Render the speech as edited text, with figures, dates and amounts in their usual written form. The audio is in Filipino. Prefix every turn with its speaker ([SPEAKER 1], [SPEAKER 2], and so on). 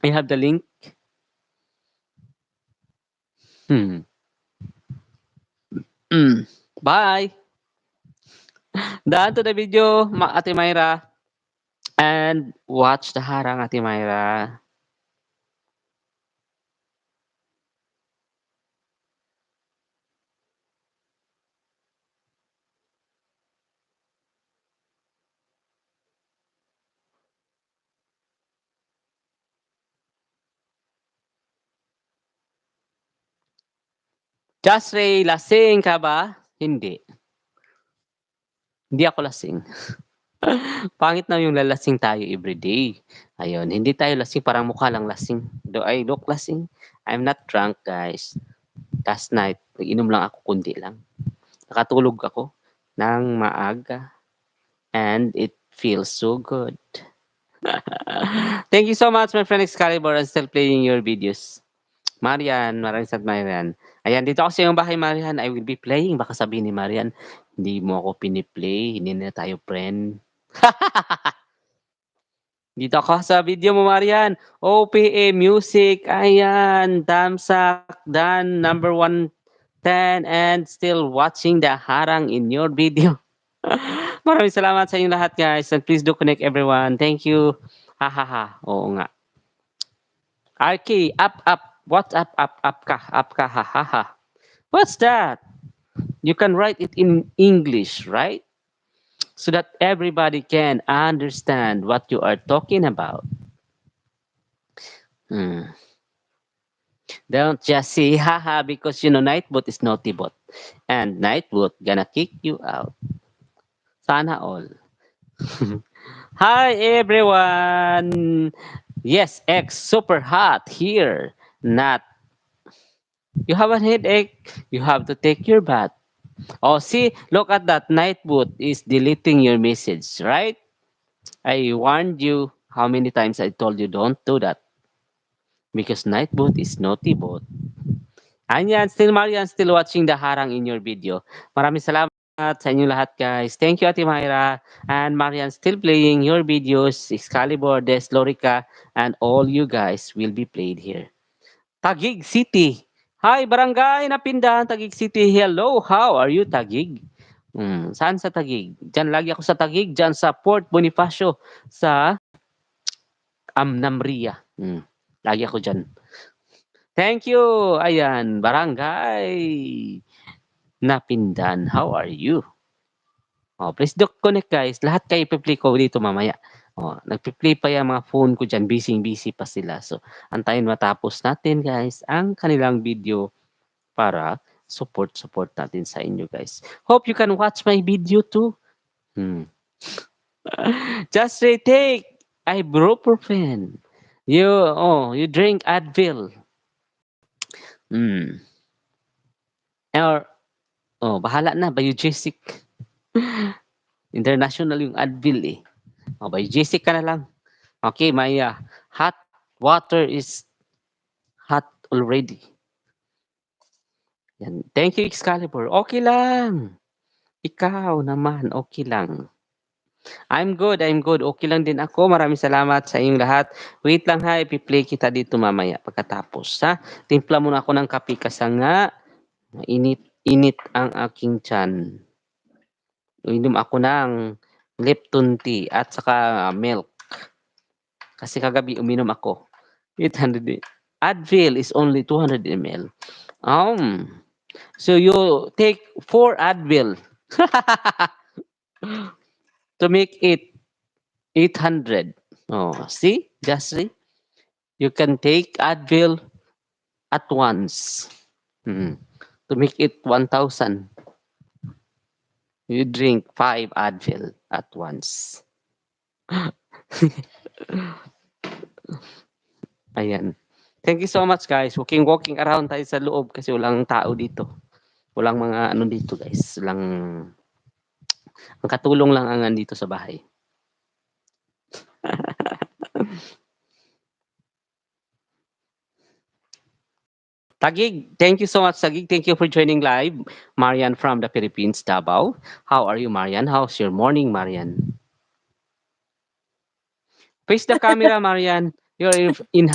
[SPEAKER 1] I have the link. Hmm. Mm. Bye. Daan to the video, Ate Myra, and watch the harang, Ate Myra. Just Ray, lasing ka ba? Hindi. Hindi ako lasing. Pangit na yung lalasing tayo everyday. Ayun, hindi tayo lasing, parang mukha lang lasing. Do I look lasing? I'm not drunk, guys. Last night, nag-inom lang ako kundi lang. Nakatulog ako ng maaga and it feels so good. Thank you so much, my friend Excalibur. I'm still playing your videos. Marian, maraming salamat Marian. Ayan, dito ako sa iyong bahay Marian, I will be playing. Baka sabihin ni Marian, hindi mo ako pini-play, hindi na tayo friend. Dito ako sa video mo Marian. OPA Music, ayan, Damsak, Dan, number 110, and still watching the harang in your video. Maraming salamat sa inyong lahat guys, and please do connect everyone. Thank you. Ha ha ha. Oo nga. RK, up. What's up ka, ha ha ha. What's that? You can write it in English, right? So that everybody can understand what you are talking about. Hmm. Don't just say haha because you know Nightbot is naughty bot. And Nightbot gonna kick you out. Sana all. Hi everyone. Yes, X super hot here. Not you have a headache. You have to take your bath. Oh, see, look at that. Nightbot is deleting your message, right? I warned you how many times I told you don't do that because Nightbot is naughty bot. Anyan, still Marian, still watching the harang in your video. Maraming salamat sa inyo lahat guys. Thank you Ate Myra and Marian still playing your videos. Excalibur, Des, Lorica, and all you guys will be played here. Taguig City. Hi, Barangay Napindahan, Taguig City. Hello, how are you Taguig? Saan sa Taguig? Diyan lagi ako sa Taguig, diyan sa Port Bonifacio sa Amnamria. Lagi ako diyan. Thank you. Ayan, Barangay Napindan. How are you? Oh, please do connect guys. Lahat kayo ipi-play ko dito mamaya. Oh, nagpi-play pa yung mga phone ko diyan, busy-busy pa sila. So, antayin matapos natin guys ang kanilang video para support natin sa inyo guys. Hope you can watch my video too. Hmm. Just retake ibuprofen. You drink Advil. Hmm. Or bahala na Biogesic. International yung Advil eh. Biogesic ka na lang. Okay, my hot water is hot already. Yan. Thank you, Excalibur. Okay lang. Ikaw naman, okay lang. I'm good, I'm good. Okay lang din ako. Maraming salamat sa inyong lahat. Wait lang ha, ipi-play kita dito mamaya pagkatapos ha. Timpla muna ako ng kape kasi nga init ang aking tiyan. Uminom ako ng Lipton tea at saka milk. Kasi kagabi uminom ako. 800 Advil is only 200 ml. So you take 4 Advil to make it 800. Oh, see? Just see? You can take Advil at once. To make it 1,000. You drink 5 Advil at once. Ayan. Thank you so much guys. Walking around tayo sa loob kasi walang tao dito. Walang mga ano dito guys. Ang katulong lang ang nandito sa bahay. Tagig, thank you so much, Tagig. Thank you for joining live. Marian from the Philippines, Davao. How are you, Marian? How's your morning, Marian? Face the camera, Marian. You're in